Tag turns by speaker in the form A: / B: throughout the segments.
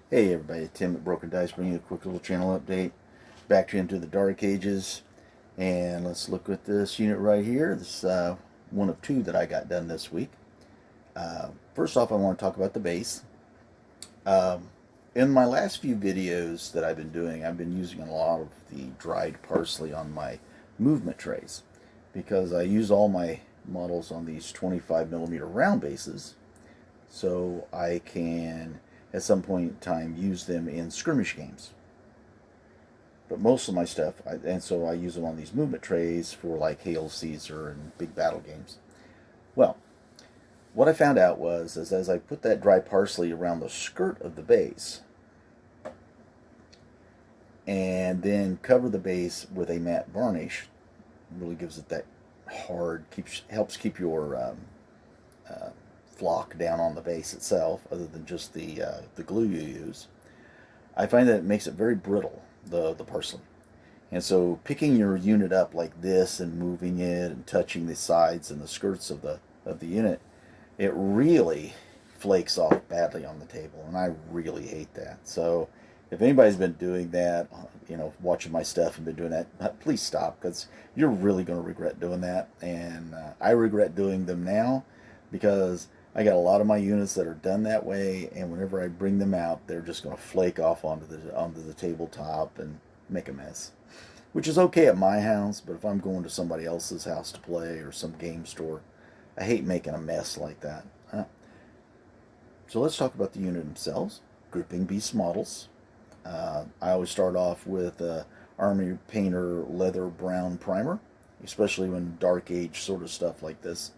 A: Hey everybody, Tim at Broken Dice bringing you a quick little channel update. Back to Into the Dark Ages, and let's look at this unit right here. This one of two that I got done this week. First off, I want to talk about the base. In my last few videos that I've been doing, I've been using a lot of the dried parsley on my movement trays because I use all my models on these 25mm round bases, so I can at some point in time use them in skirmish games. But most of my stuff, and so I use them on these movement trays for like Hail Caesar and big battle games. Well, what I found out was is as I put that dry parsley around the skirt of the base and then cover the base with a matte varnish, really gives it that hard, helps keep your uh, flock down on the base itself, other than just the glue you use. I find that it makes it very brittle, the parsley. And so picking your unit up like this and moving it and touching the sides and the skirts of the unit, it really flakes off badly on the table, and I really hate that. So if anybody's been doing that, watching my stuff and been doing that, please stop, because you're really going to regret doing that. And I regret doing them now because I got a lot of my units that are done that way, and whenever I bring them out, they're just going to flake off onto the tabletop and make a mess. Which is okay at my house, but if I'm going to somebody else's house to play or some game store, I hate making a mess like that. So let's talk about the unit themselves. Gripping Beast models. I always start off with Army Painter Leather Brown Primer, especially when Dark Age sort of stuff like this.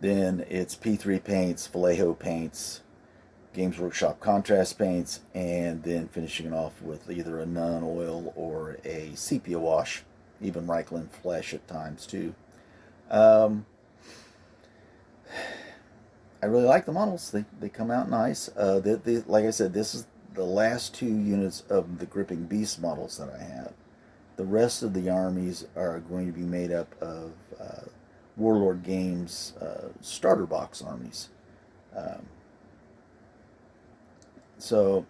A: Then it's P3 paints, Vallejo paints, Games Workshop contrast paints, and then finishing it off with either a Nun oil or a sepia wash, even Reichland Flesh at times too. I really like the models. They come out nice. Like I said, this is the last two units of the Gripping Beast models that I have. The rest of the armies are going to be made up of Warlord Games starter box armies. Um, so,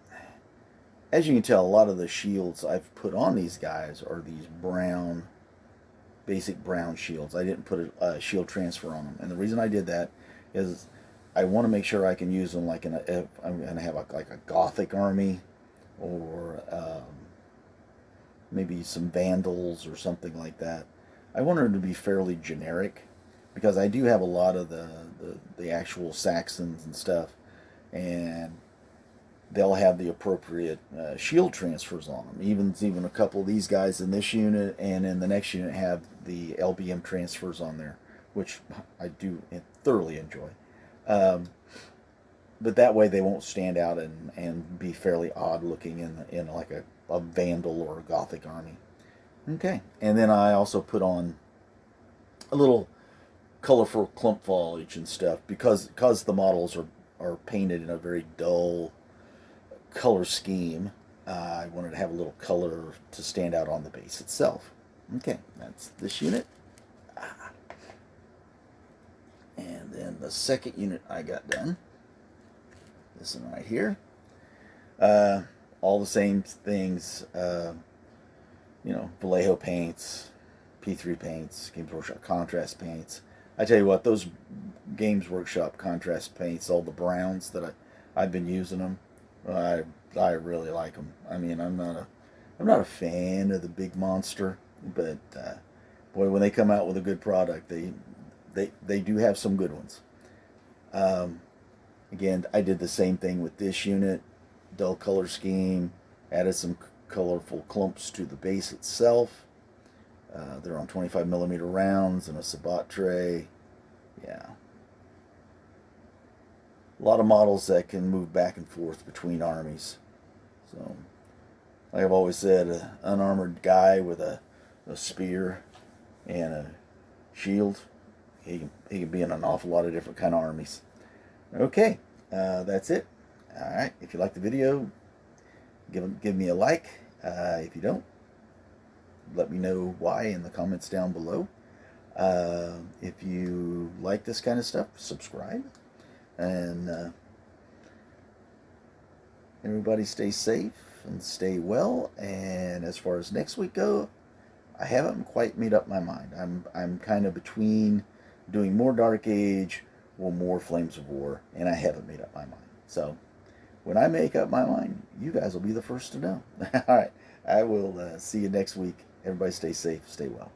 A: as you can tell, a lot of the shields I've put on these guys are these brown, basic brown shields. I didn't put a shield transfer on them, and the reason I did that is I want to make sure I can use them like if I'm going to have like a Gothic army, or maybe some Vandals or something like that. I want them to be fairly generic because I do have a lot of the actual Saxons and stuff, and they'll have the appropriate shield transfers on them. Even a couple of these guys in this unit and in the next unit have the LBM transfers on there, which I do thoroughly enjoy. Um, but that way they won't stand out and be fairly odd looking in like a Vandal or a Gothic army. Okay, and then I also put on a little colorful clump foliage and stuff because the models are painted in a very dull color scheme. I wanted to have a little color to stand out on the base itself. Okay, that's this unit. And then the second unit I got done, this one right here. All the same things, Vallejo paints, P3 paints, Games Workshop contrast paints. I tell you what, those Games Workshop contrast paints, all the browns that I've been using them, I really like them. I mean, I'm not a fan of the big monster, but boy, when they come out with a good product, they do have some good ones. Again, I did the same thing with this unit. Dull color scheme, added some colorful clumps to the base itself. They're on 25mm rounds and a Sabat tray. Yeah. A lot of models that can move back and forth between armies. So, like I've always said, an unarmored guy with a spear and a shield, he can be in an awful lot of different kind of armies. Okay, that's it. All right, if you like the video, give me a like. If you don't, let me know why in the comments down below. If you like this kind of stuff, subscribe. And Everybody stay safe and stay well. And as far as next week go, I haven't quite made up my mind. I'm kind of between doing more Dark Age or more Flames of War, and I haven't made up my mind. So when I make up my mind, you guys will be the first to know. All right. I will see you next week. Everybody stay safe, stay well.